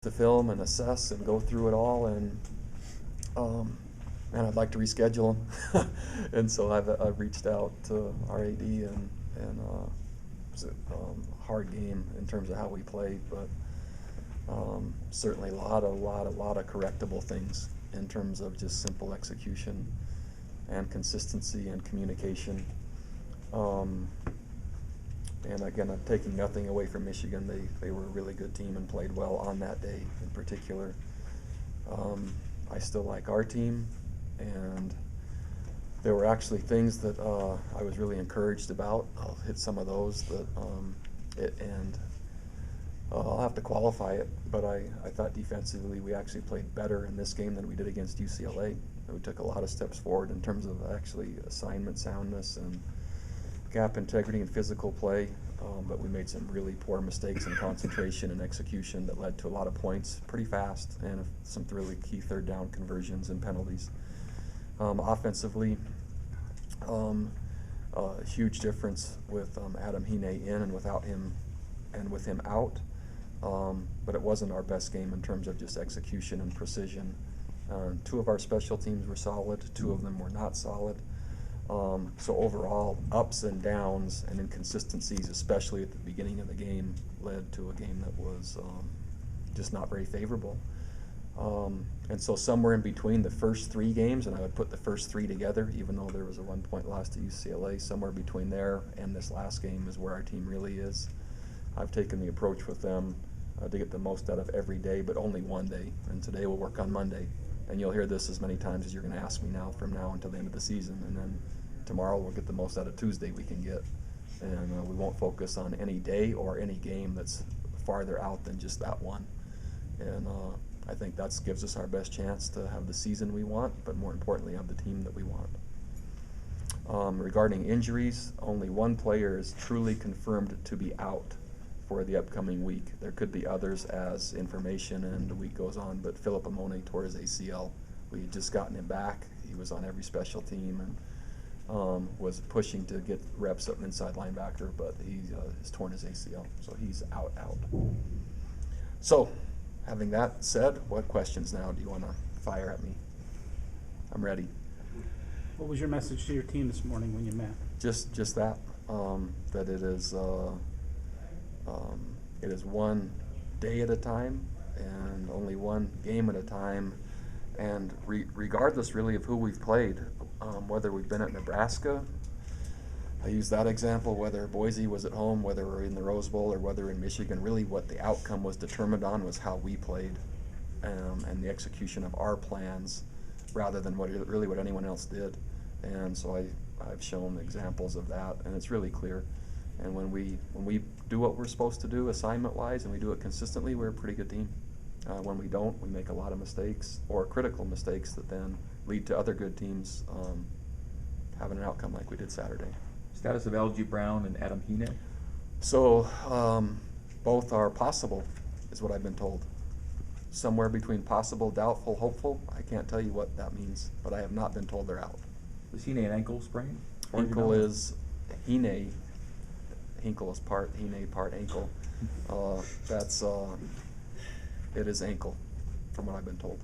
the film and assess and go through it all, and I'd like to reschedule them. And so I've reached out to our AD, and it was a hard game in terms of how we played, but certainly a lot of correctable things in terms of just simple execution and consistency and communication. And again, I'm taking nothing away from Michigan. They were a really good team and played well on that day in particular. I still like our team, and there were actually things that I was really encouraged about. I'll hit some of those that I'll have to qualify it, but I thought defensively we actually played better in this game than we did against UCLA. We took a lot of steps forward in terms of actually assignment soundness and gap integrity and physical play, but we made some really poor mistakes in concentration and execution that led to a lot of points pretty fast, and some really key third down conversions and penalties. Offensively, a huge difference with Adam Hine in and without him, and with him out, but it wasn't our best game in terms of just execution and precision. Two of our special teams were solid, two of them were not solid. So overall, ups and downs and inconsistencies, especially at the beginning of the game, led to a game that was just not very favorable. And so somewhere in between the first three games, and I would put the first three together, even though there was a 1-point loss to UCLA, somewhere between there and this last game is where our team really is. I've taken the approach with them to get the most out of every day, but only one day. And today we'll work on Monday. And you'll hear this as many times as you're going to ask me now from now until the end of the season. And then tomorrow we'll get the most out of Tuesday we can get. And we won't focus on any day or any game that's farther out than just that one. And I think that gives us our best chance to have the season we want, but more importantly, have the team that we want. Regarding injuries, only one player is truly confirmed to be out for the upcoming week. There could be others as information and the week goes on, but Philip Amone tore his ACL. We had just gotten him back. He was on every special team and was pushing to get reps up inside linebacker, but he has torn his ACL, so he's out. So, having that said, what questions now do you want to fire at me? I'm ready. What was your message to your team this morning when you met? Just that, that it is one day at a time and only one game at a time, and regardless really of who we've played, whether we've been at Nebraska, I use that example, whether Boise was at home, whether we're in the Rose Bowl, or whether in Michigan, really what the outcome was determined on was how we played and the execution of our plans rather than what anyone else did. And so I've shown examples of that, and it's really clear. And when we do what we're supposed to do assignment-wise and we do it consistently, we're a pretty good team. When we don't, we make a lot of mistakes or critical mistakes that then lead to other good teams having an outcome like we did Saturday. Status of LG Brown and Adam Hine? So both are possible, is what I've been told. Somewhere between possible, doubtful, hopeful. I can't tell you what that means, but I have not been told they're out. Was Hine an ankle sprain? Ankle is Hine. Hinkle is part Hine, part ankle. It is ankle, from what I've been told.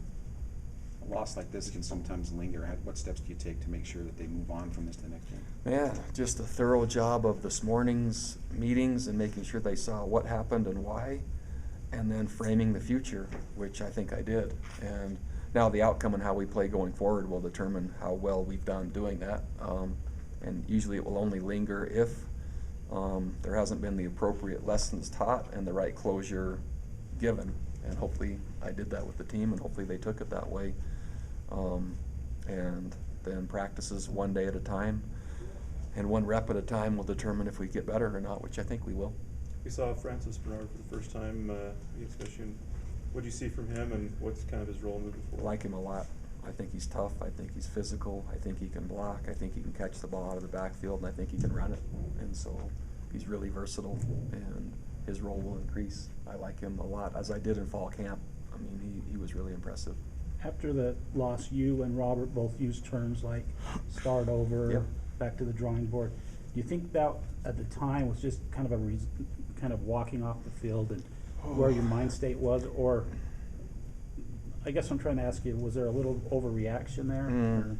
A loss like this can sometimes linger. What steps do you take to make sure that they move on from this to the next game? Yeah, just a thorough job of this morning's meetings and making sure they saw what happened and why, and then framing the future, which I think I did. And now the outcome and how we play going forward will determine how well we've done doing that. And usually it will only linger if there hasn't been the appropriate lessons taught and the right closure given. And hopefully I did that with the team, and hopefully they took it that way. And then practices one day at a time and one rep at a time will determine if we get better or not, which I think we will. We saw Francis Bernard for the first time against Michigan. What do you see from him, and what's kind of his role moving I forward? like him a lot. I think he's tough. I think he's physical. I think he can block. I think he can catch the ball out of the backfield, and I think he can run it. And so he's really versatile, and his role will increase. I like him a lot, as I did in fall camp. I mean, he was really impressive. After the loss, you and Robert both used terms like start over, Yep. back to the drawing board. Do you think that at the time was just kind of walking off the field and where your mind state was, or I guess I'm trying to ask you, was there a little overreaction there? or-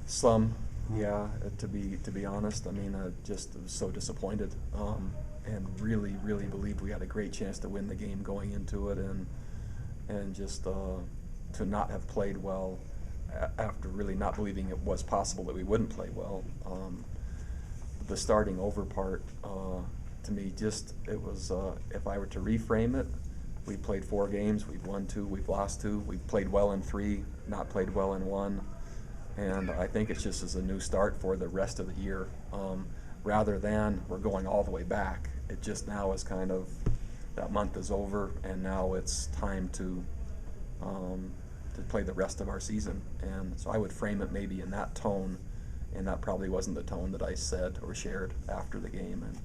Some, yeah, to be honest. I mean, just was so disappointed, and really believed we had a great chance to win the game going into it, and just to not have played well after really not believing it was possible that we wouldn't play well. The starting over part, to me, just it was. If I were to reframe it, we played 4 games. We've won 2. We've lost 2. We've played well in 3. Not played well in 1. And I think it's just as a new start for the rest of the year, rather than we're going all the way back. It just now is kind of, that month is over, and now it's time to play the rest of our season. And so I would frame it maybe in that tone, and that probably wasn't the tone that I said or shared after the game. And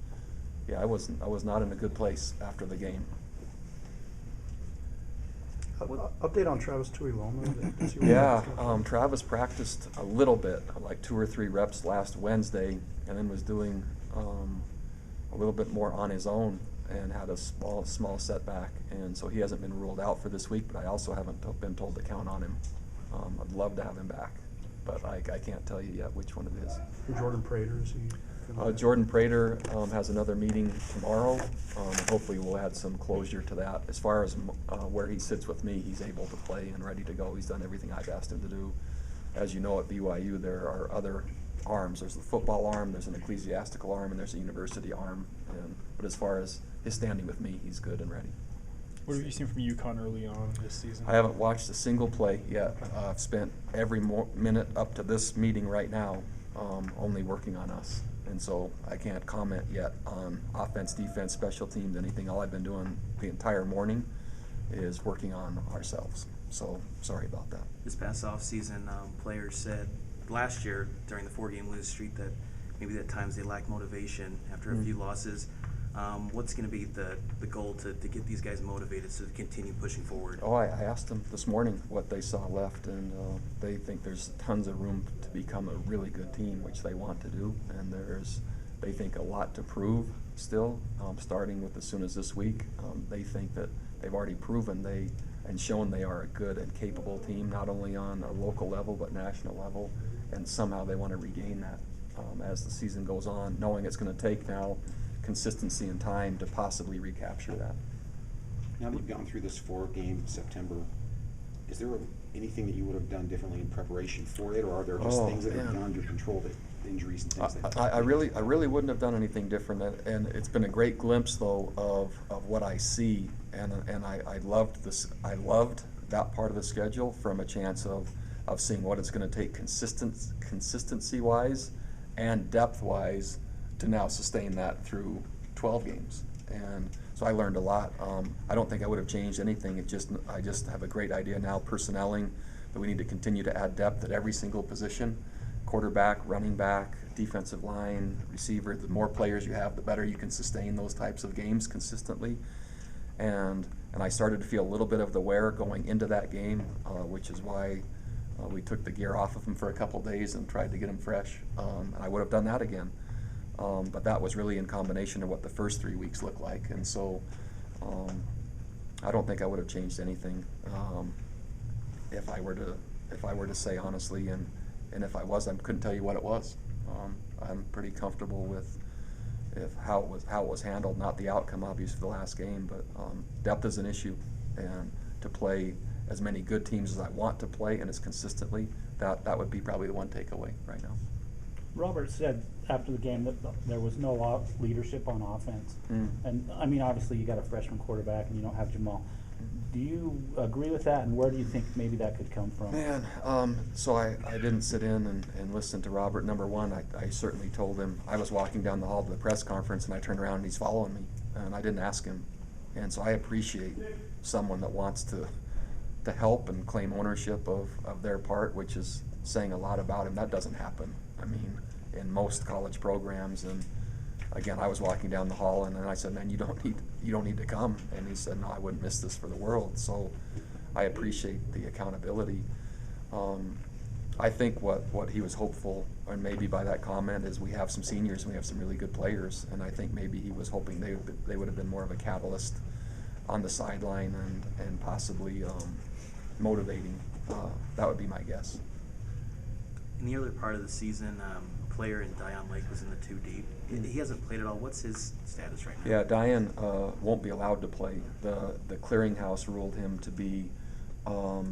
yeah, I was not in a good place after the game. Update on Travis Tuiloma? Does he Yeah, work? Travis practiced a little bit, like 2 or 3 reps last Wednesday, and then was doing a little bit more on his own and had a small setback. And so he hasn't been ruled out for this week, but I also haven't been told to count on him. I'd love to have him back, but I can't tell you yet which one it is. For Jordan Prater, is he? Jordan Prater has another meeting tomorrow. Hopefully we'll add some closure to that. As far as where he sits with me, he's able to play and ready to go. He's done everything I've asked him to do. As you know, at BYU there are other arms. There's the football arm, there's an ecclesiastical arm, and there's a university arm. But as far as his standing with me, he's good and ready. What have you seen from UConn early on this season? I haven't watched a single play yet. I've spent every minute up to this meeting right now only working on us. And so I can't comment yet on offense, defense, special teams, anything. All I've been doing the entire morning is working on ourselves. So sorry about that. This past offseason, players said last year during the 4-game lose streak that maybe at times they lack motivation after a few losses. What's going to be the goal to get these guys motivated so to continue pushing forward? Oh, I asked them this morning what they saw left, and they think there's tons of room to become a really good team, which they want to do. And they think a lot to prove still, starting with as soon as this week. They think that they've already proven and shown they are a good and capable team, not only on a local level but national level, and somehow they want to regain that as the season goes on, knowing it's going to take now consistency and time to possibly recapture that. Now that you've gone through this 4-game September, is there anything that you would have done differently in preparation for it, or are there just things that are beyond your control, that injuries and things that? I really wouldn't have done anything different, and it's been a great glimpse though of what I see, and I loved this. I loved that part of the schedule from a chance of seeing what it's going to take consistency wise and depth wise to now sustain that through 12 games. And so I learned a lot. I don't think I would have changed anything. I just have a great idea now, personnelling, that we need to continue to add depth at every single position. Quarterback, running back, defensive line, receiver. The more players you have, the better you can sustain those types of games consistently. And I started to feel a little bit of the wear going into that game, which is why we took the gear off of him for a couple days and tried to get him fresh. And I would have done that again. But that was really in combination of what the first 3 weeks looked like. And so I don't think I would have changed anything if I were to say honestly, and if I was, I couldn't tell you what it was. I'm pretty comfortable with how it was handled, not the outcome obviously for the last game, but depth is an issue, and to play as many good teams as I want to play and as consistently, that would be probably the one takeaway right now. Robert said after the game that there was no leadership on offense. And I mean, obviously you got a freshman quarterback and you don't have Jamal. Do you agree with that, and where do you think maybe that could come from? Man, so I didn't sit in and listen to Robert. Number one, I certainly told him. I was walking down the hall to the press conference, and I turned around and he's following me, and I didn't ask him. And so I appreciate someone that wants to help and claim ownership of their part, which is saying a lot about him. That doesn't happen, I mean, in most college programs. And again, I was walking down the hall, and then I said, man, you don't need to come. And he said, no, I wouldn't miss this for the world. So I appreciate the accountability. I think what he was hopeful, and maybe by that comment, is we have some seniors and we have some really good players, and I think maybe he was hoping they would have been more of a catalyst on the sideline and possibly motivating. That would be my guess. In the earlier part of the season, a player in Dion Lake was in the 2 deep. He hasn't played at all. What's his status right now? Yeah, Diane won't be allowed to play. The clearinghouse ruled him to be a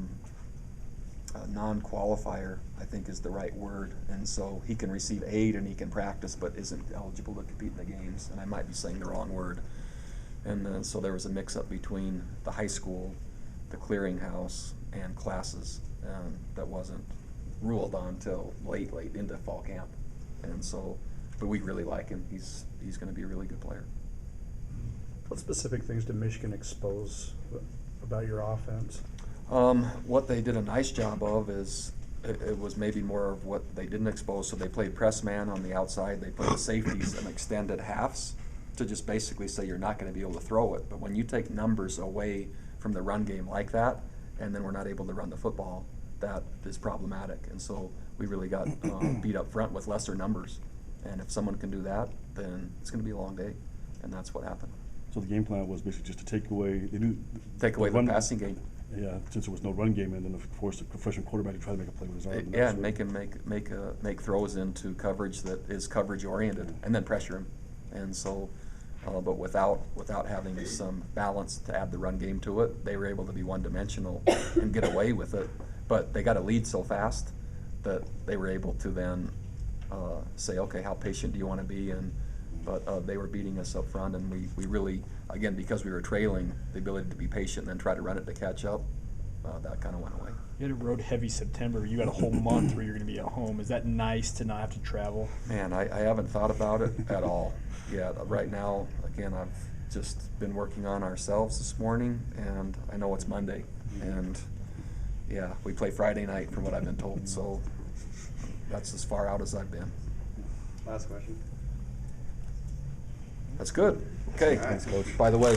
non-qualifier, I think is the right word. And so he can receive aid and he can practice, but isn't eligible to compete in the games. And I might be saying the wrong word. And so there was a mix-up between the high school, the clearinghouse, and classes that wasn't ruled on till late into fall camp. And so, but we really like him. He's going to be a really good player. What specific things did Michigan expose about your offense? What they did a nice job of is it was maybe more of what they didn't expose. So they played press man on the outside. They put the safeties and extended halves to just basically say you're not going to be able to throw it. But when you take numbers away from the run game like that, and then we're not able to run the football, that is problematic. And so we really got beat up front with lesser numbers. And if someone can do that, then it's going to be a long day. And that's what happened. So the game plan was basically just to take away, Take away the passing game. Yeah, since there was no run game, and then force the freshman quarterback to try to make a play with his arm. Yeah, and make him make throws into coverage that is coverage oriented, and then pressure him. And so, but without having some balance to add the run game to it, they were able to be one-dimensional and get away with it. But they got a lead so fast that they were able to then say, okay, how patient do you want to be? But they were beating us up front, and we really, again, because we were trailing, the ability to be patient and then try to run it to catch up, that kind of went away. You had a road heavy September. You got a whole month where you're going to be at home. Is that nice to not have to travel? Man, I haven't thought about it at all yet. Right now, again, I've just been working on ourselves this morning, and I know it's Monday. And, yeah, we play Friday night from what I've been told, so that's as far out as I've been. Last question. That's good. Okay. Thanks, Coach. By the way,